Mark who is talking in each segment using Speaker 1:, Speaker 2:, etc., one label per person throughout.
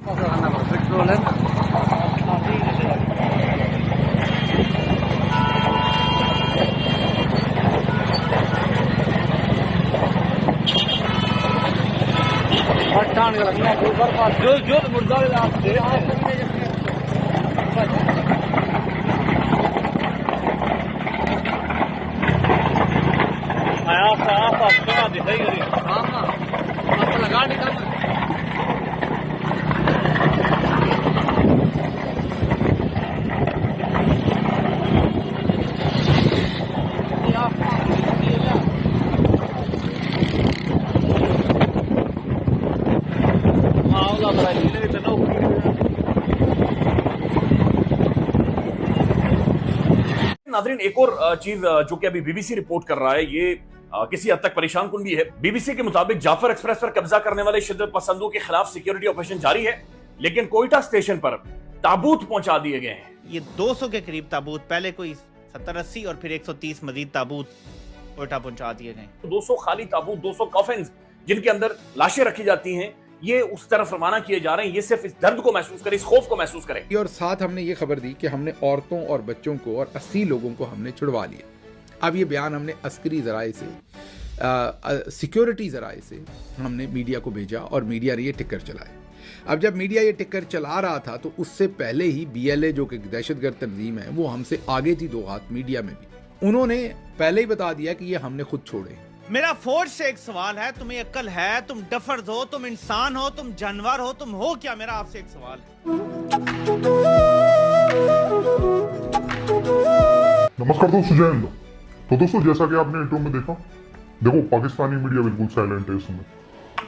Speaker 1: Petrol है जो जो मुर्दा आया साफ आपका दिखाई गई आपको लगा निकल
Speaker 2: नाज़रीन, एक और चीज जो कि अभी बीबीसी रिपोर्ट कर रहा है, ये किसी हद तक परेशान कुन भी है। बीबीसी के मुताबिक जाफर एक्सप्रेस पर कब्जा करने वाले शिद्दत पसंदों के खिलाफ सिक्योरिटी ऑपरेशन जारी है, लेकिन कोयटा स्टेशन पर ताबूत पहुंचा दिए गए हैं।
Speaker 3: ये 200 के करीब ताबूत, पहले कोई 70-80 और फिर 130 मजीद ताबूत कोयटा पहुंचा दिए गए।
Speaker 2: 200 खाली ताबूत, 200 कॉफिन्स जिनके अंदर लाशें रखी जाती हैं, ये उस तरफ रवाना किए जा रहे हैं। ये सिर्फ इस दर्द को महसूस करें, इस खौफ को महसूस करें।
Speaker 4: और साथ हमने ये खबर दी कि हमने औरतों और बच्चों को और 80 लोगों को हमने छुड़वा लिया। अब ये बयान हमने अस्करी ज़राए से, सिक्योरिटी ज़राए से हमने मीडिया को भेजा और मीडिया ने ये टिक्कर चलाए। अब जब मीडिया ये टिक्कर चला रहा था तो उससे पहले ही BLA जो कि दहशतगर्द तंजीम है वो हमसे आगे थी 2 हाथ मीडिया में भी। उन्होंने पहले ही बता दिया कि ये हमने खुद छोड़े।
Speaker 3: मेरा फौज से एक सवाल है, तुम्हें अक्ल है? तुम डफर्स हो, तुम इंसान हो, तुम जानवर हो, तुम हो क्या? मेरा आपसे एक सवाल है।
Speaker 5: नमस्कार दोस्तों, जय हिंद। तो दोस्तों, जैसा कि आपने इंट्रो में देखा, देखो पाकिस्तानी मीडिया बिल्कुल साइलेंट है इसमें।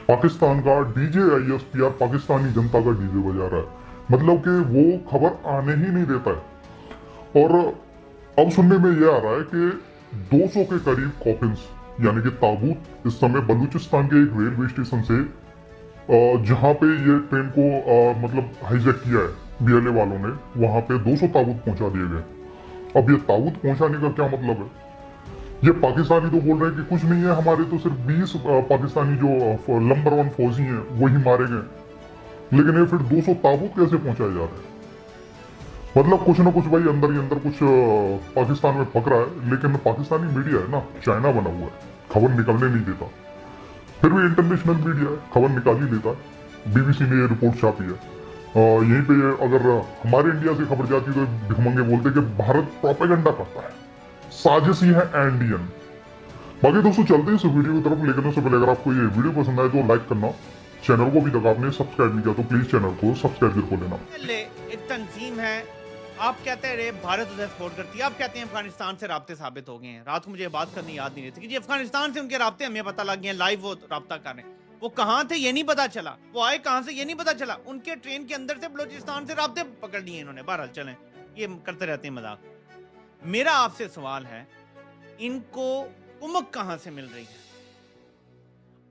Speaker 5: पाकिस्तान का DJ ISPR पाकिस्तानी जनता का DJ बजा रहा है, मतलब कि वो खबर आने ही नहीं देता है। और अब सुनने में ये आ रहा है कि 200 के करीब कॉफिन्स यानी कि ताबूत इस समय बलूचिस्तान के एक रेलवे स्टेशन से, जहां पे ये ट्रेन को मतलब हाईजैक किया है BLA वालों ने, वहां पे 200 ताबूत पहुंचा दिए गए। अब ये ताबूत पहुंचाने का क्या मतलब है? ये पाकिस्तानी तो बोल रहे हैं कि कुछ नहीं है, हमारे तो सिर्फ 20 पाकिस्तानी जो नंबर 1 फौजी हैं वही मारे गए, लेकिन ये फिर 200 ताबूत कैसे पहुंचाए जा रहे हैं? मतलब कुछ ना कुछ भाई अंदर ही अंदर कुछ पाकिस्तान में पक रहा है। लेकिन पाकिस्तानी मीडिया है ना, चाइना बना हुआ है, खबर निकलने नहीं देता। फिर भी इंटरनेशनल मीडिया है, खबर निकाल ही लेता है। BBC ने ये रिपोर्ट छापी है। यहीं पे अगर हमारे इंडिया से खबर जाती तो भिखमंगे बोलते कि भारत प्रोपेगेंडा करता है, साजिशी है एंडियन। बाकी दोस्तों चलते हैं इस वीडियो की तरफ, लेकिन उससे पहले अगर आपको ये वीडियो पसंद आए तो लाइक करना, चैनल को भी तक आपने सब्सक्राइब नहीं किया तो प्लीज चैनल को सब्सक्राइब कर लेना।
Speaker 3: एक तंजीम है, आप कहते हैं भारत उसे सपोर्ट करती है, आप कहते हैं अफगानिस्तान से राब्ते साबित हो गए हैं। रात को मुझे बात करनी याद नहीं रहती कि जी अफगानिस्तान से उनके राब्ते हमें पता लग गए हैं, लाइव वो राब्ता कर रहे हैं। वो कहाँ थे ये नहीं पता चला, वो आए कहाँ से ये नहीं पता चला। उनके ट्रेन के अंदर से बलोचिस्तान से राब्ते पकड़ लिए इन्होंने। बहरहाल चलें, ये करते रहते हैं मजाक। मेरा आपसे सवाल है, इनको कुमक कहाँ से मिल रही है?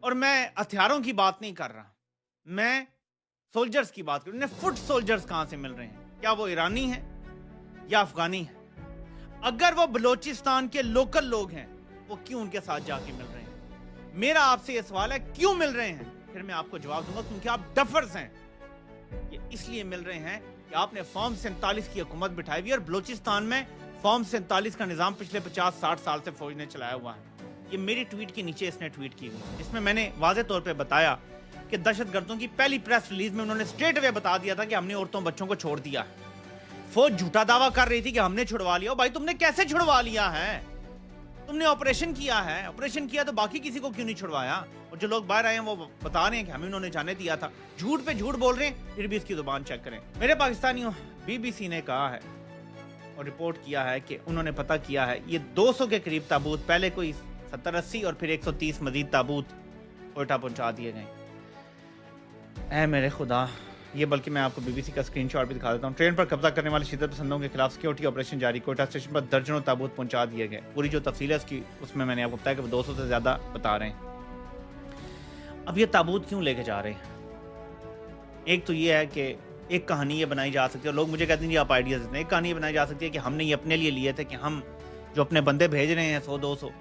Speaker 3: और मैं हथियारों की बात नहीं कर रहा, मैं सोल्जर्स की बात कर रहा हूं। फुट सोल्जर्स कहाँ से मिल रहे हैं? क्या वो ईरानी हैं या अफगानी है? अगर वो बलोचिस्तान के लोकल लोग हैं, वो क्यों उनके साथ जाके मिल रहे हैं? मेरा आपसे ये सवाल है, क्यों मिल रहे हैं? फिर मैं आपको जवाब दूंगा, क्योंकि आप डफर्स हैं। ये इसलिए मिल रहे हैं कि आपने फॉर्म 47 की हुकूमत बिठाई हुई, और बलोचिस्तान में फॉर्म 47 का निजाम पिछले 50-60 साल से फौज ने चलाया हुआ है। ये मेरी ट्वीट के नीचे इसने ट्वीट की हुई, जिसमें मैंने वाज़ेह तौर पे बताया कि दहशतगर्दों की पहली प्रेस रिलीज में उन्होंने स्ट्रेट अवे बता दिया था कि हमने औरतों बच्चों को छोड़ दिया है। फौज झूठा दावा कर रही थी कि हमने छुड़वा लिया। भाई तुमने कैसे छुड़वा लिया है? तुमने ऑपरेशन किया है, ऑपरेशन किया तो बाकी किसी को क्यों नहीं छुड़वाया? और जो लोग बाहर आए हैं वो बता रहे हैं कि हमें उन्होंने जाने दिया था। झूठ पे झूठ बोल रहे हैं, फिर भी इसकी जुबान चेक करें। मेरे पाकिस्तानियों, BBC ने कहा है और रिपोर्ट किया है कि उन्होंने पता किया है, ये 200 के करीब ताबूत, पहले कोई 70-80 और फिर 130 मजीद ताबूत कोयटा पहुंचा दिए गए। ऐ मेरे खुदा, ये बल्कि मैं आपको BBC का स्क्रीनशॉट भी दिखा देता हूँ। ट्रेन पर कब्जा करने वाले शिद्दत पसंदों के खिलाफ सिक्योरिटी ऑपरेशन जारी, कोयटा स्टेशन पर दर्जनों ताबूत पहुंचा दिए गए। पूरी जो तफसील है इसकी, उसमें मैंने आपको बताया कि वो 200 से ज़्यादा बता रहे हैं। अब ये ताबूत क्यों लेके जा रहे हैं? एक तो ये है कि एक कहानी ये बनाई जा सकती है, और लोग मुझे कहते हैं जी आप आइडियाज़ देते हैं। एक कहानी ये बनाई जा सकती है कि हमने ये अपने लिए लिए थे कि हम जो अपने बंदे भेज रहे हैं 100-200,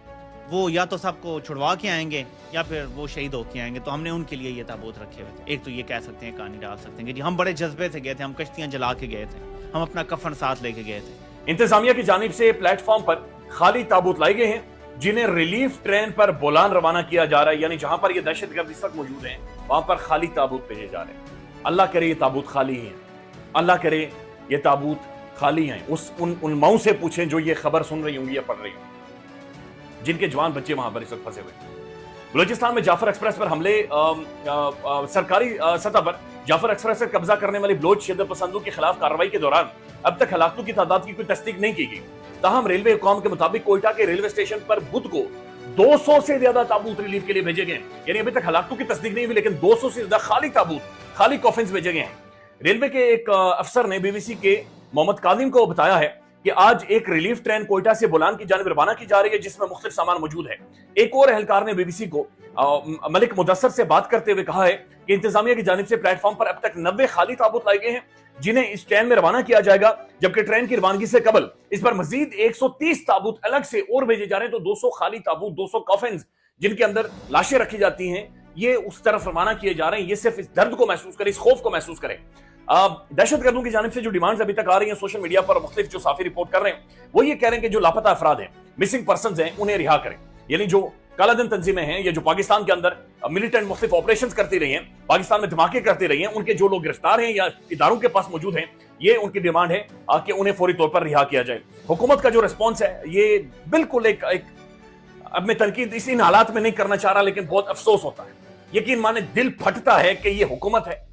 Speaker 3: वो या तो सबको छुड़वा के आएंगे या फिर वो शहीद होके आएंगे। तो हमने उनके लिए ये ताबूत रखे हुए थे। एक तो ये कह सकते हैं, कहानी डाल सकते हैं कि जी हम बड़े जज्बे से गए थे, हम कश्तियां जला के गए थे, हम अपना कफन साथ लेके गए थे।
Speaker 2: इंतजामिया की जानिब से प्लेटफॉर्म पर खाली ताबूत लाए गए हैं जिन्हें रिलीफ ट्रेन पर बोलान रवाना किया जा रहा है, यानी जहां पर ये दहशतगर्द इस वक्त मौजूद हैं वहां पर खाली ताबूत भेजे जा रहे हैं। अल्लाह करे ये ताबूत खाली ही है, अल्लाह करे ये ताबूत खाली हैं। उन माओं से पूछें जो ये खबर सुन रही होंगी या पढ़ रही होंगी, जिनके जवान बच्चे वहां पर इस वक्त फंसे हुए। बलूचिस्तान में जाफर एक्सप्रेस पर हमले, सरकारी सतह पर जाफर एक्सप्रेस पर कब्जा करने वाले बलोच शिद्दत पसंदों के खिलाफ कार्रवाई के दौरान अब तक हलाकतों की तादाद की कोई तस्दीक नहीं की गई। ताहम रेलवे हुकाम के मुताबिक कोयटा के रेलवे स्टेशन पर बुध को 200 से ज्यादा ताबूत रिलीफ के लिए भेजे गए। यानी अभी तक हलाकतों की तस्दीक नहीं हुई, लेकिन 200 से ज्यादा खाली ताबूत, खाली कॉफिन्स भेजे गए हैं। रेलवे के एक अफसर ने बीबीसी के मोहम्मद कादिम को बताया है कि आज एक रिलीफ ट्रेन कोयटा से बोलान की जानिब रवाना की जा रही है जिसमें मुख्तलिफ सामान मौजूद है। एक और एहलकार ने बीबीसी को मलिक मुदस्सर से बात करते हुए कहा है कि इंतजामिया की जानिब से प्लेटफॉर्म पर अब तक 90 खाली ताबूत लाए गए हैं जिन्हें इस ट्रेन में रवाना किया जाएगा, जबकि ट्रेन की रवानगी से कबल इस पर मजीद 130 ताबूत अलग से और भेजे जा रहे हैं। तो 200 खाली ताबूत, 200 कॉफिन्स जिनके अंदर लाशें रखी जाती हैं, ये उस तरफ रवाना किए जा रहे हैं। ये सिर्फ इस दर्द को महसूस करें, इस खौफ को महसूस करें। दहशतगर्दों की जानिब से जो डिमांड्स अभी तक आ रही हैं सोशल मीडिया पर, मुख्तलिफ जो साफी रिपोर्ट कर रहे हैं वो ये कह रहे हैं कि जो लापता अफराद हैं, मिसिंग पर्संस हैं, उन्हें रिहा करें। यानी जो कालाधन तंजीमें हैं या जो पाकिस्तान के अंदर मिलिटेंट मुख्तलिफ ऑपरेशंस करती रही हैं, पाकिस्तान में धमाके करती रही हैं, उनके जो लोग गिरफ्तार हैं या इदारों के पास मौजूद हैं, ये उनकी डिमांड है कि उन्हें फौरी तौर पर रिहा किया जाए। हुकूमत का जो रिस्पॉन्स है ये बिल्कुल एक अब मैं तनकीद इन हालात में नहीं करना चाह रहा, लेकिन बहुत अफसोस होता है, यकीन माने दिल फटता है कि ये हुकूमत है।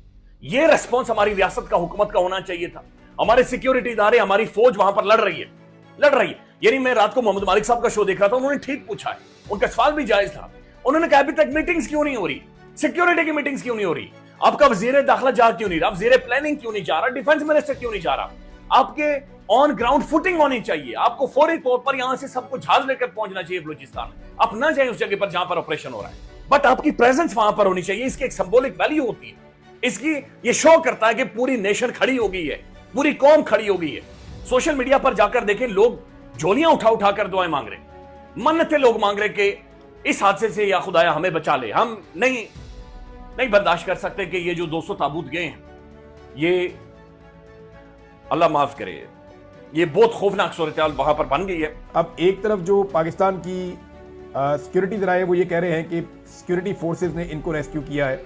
Speaker 2: ये रिस्पॉन्स हमारी रियासत का, हुकूमत का होना चाहिए था। हमारे सिक्योरिटी इदारे, हमारी फौज वहां पर लड़ रही है। यानी मैं रात को मोहम्मद मालिक साहब का शो देख रहा था, उन्होंने ठीक पूछा है, उनका सवाल भी जायज था। उन्होंने कहा अभी तक मीटिंग्स क्यों नहीं हो रही, सिक्योरिटी की मीटिंग्स क्यों नहीं हो रही, आपका वजीर दाखिला जा क्यों नहीं रहा, वजीर प्लानिंग क्यों नहीं जा रहा, डिफेंस मिनिस्टर क्यों नहीं जा रहा। आपके ऑन ग्राउंड फुटिंग होनी चाहिए, आपको फौरी तौर पर यहां से सबको जहाज लेकर पहुंचना चाहिए बलूचिस्तान में। आप ना जाए उस जगह पर जहां पर ऑपरेशन हो रहा है, बट आपकी प्रेजेंस वहां पर होनी चाहिए। इसकी एक सिंबॉलिक वैल्यू होती है, इसकी ये शो करता है कि पूरी नेशन खड़ी हो गई है, पूरी कौम खड़ी हो गई है। सोशल मीडिया पर जाकर देखें, लोग झोलियां उठा उठा कर दुआएं मांग रहे, मन्नतें लोग मांग रहे कि इस हादसे से या खुदाया हमें बचा ले। हम नहीं बर्दाश्त कर सकते कि ये जो 200 ताबूत गए हैं, ये अल्लाह माफ करे, ये बहुत खौफनाक सूरत-ए-हाल वहां पर बन गई है।
Speaker 6: अब एक तरफ जो पाकिस्तान की सिक्योरिटी जराए हैं वो ये कह रहे हैं कि सिक्योरिटी फोर्सेस ने इनको रेस्क्यू किया है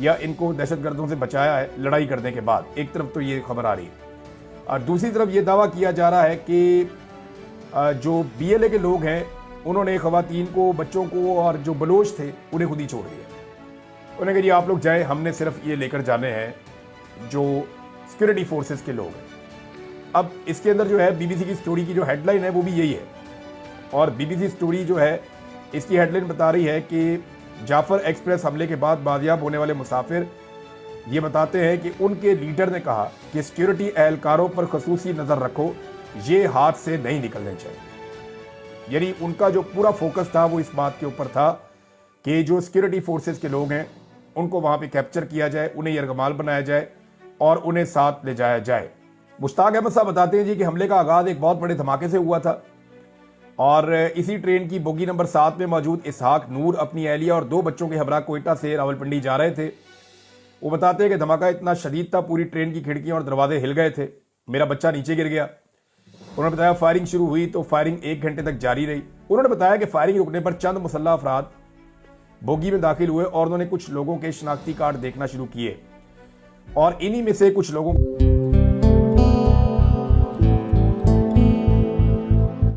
Speaker 6: या इनको दहशतगर्दों से बचाया है लड़ाई करने के बाद। एक तरफ तो ये खबर आ रही है, और दूसरी तरफ ये दावा किया जा रहा है कि जो BLA के लोग हैं उन्होंने खवातीन को, बच्चों को और जो बलोच थे उन्हें खुद ही छोड़ दिया। उन्होंने कहा जी आप लोग जाए, हमने सिर्फ ये लेकर जाने हैं जो सिक्योरिटी फोर्सेस के लोग हैं। अब इसके अंदर जो है BBC की स्टोरी की जो हेडलाइन है वो भी यही है, और BBC स्टोरी जो है इसकी हेडलाइन बता रही है कि जाफर एक्सप्रेस हमले के बाद बाजियाब होने वाले मुसाफिर ये बताते हैं कि उनके लीडर ने कहा कि सिक्योरिटी एहलकारों पर खसूसी नज़र रखो, ये हाथ से नहीं निकलने चाहिए। यानी उनका जो पूरा फोकस था वो इस बात के ऊपर था कि जो सिक्योरिटी फोर्सेस के लोग हैं उनको वहाँ पे कैप्चर किया जाए, उन्हें यरगमाल बनाया जाए और उन्हें साथ ले जाया जाए। मुश्ताक अहमद साहब बताते हैं जी कि हमले का आगाज़ एक बहुत बड़े धमाके से हुआ था, और इसी ट्रेन की बोगी नंबर 7 में मौजूद इसहाक नूर अपनी एहलिया और 2 बच्चों के हमरा कोयटा से रावलपिंडी जा रहे थे। वो बताते हैं कि धमाका इतना शदीद था, पूरी ट्रेन की खिड़कियां और दरवाजे हिल गए थे, मेरा बच्चा नीचे गिर गया। उन्होंने बताया फायरिंग शुरू हुई तो फायरिंग 1 घंटे तक जारी रही। उन्होंने बताया कि फायरिंग रुकने पर चंद मुसल्लह अफराद बोगी में दाखिल हुए और उन्होंने कुछ लोगों के शनाख्ती कार्ड देखना शुरू किए, और इन्हीं में से कुछ लोगों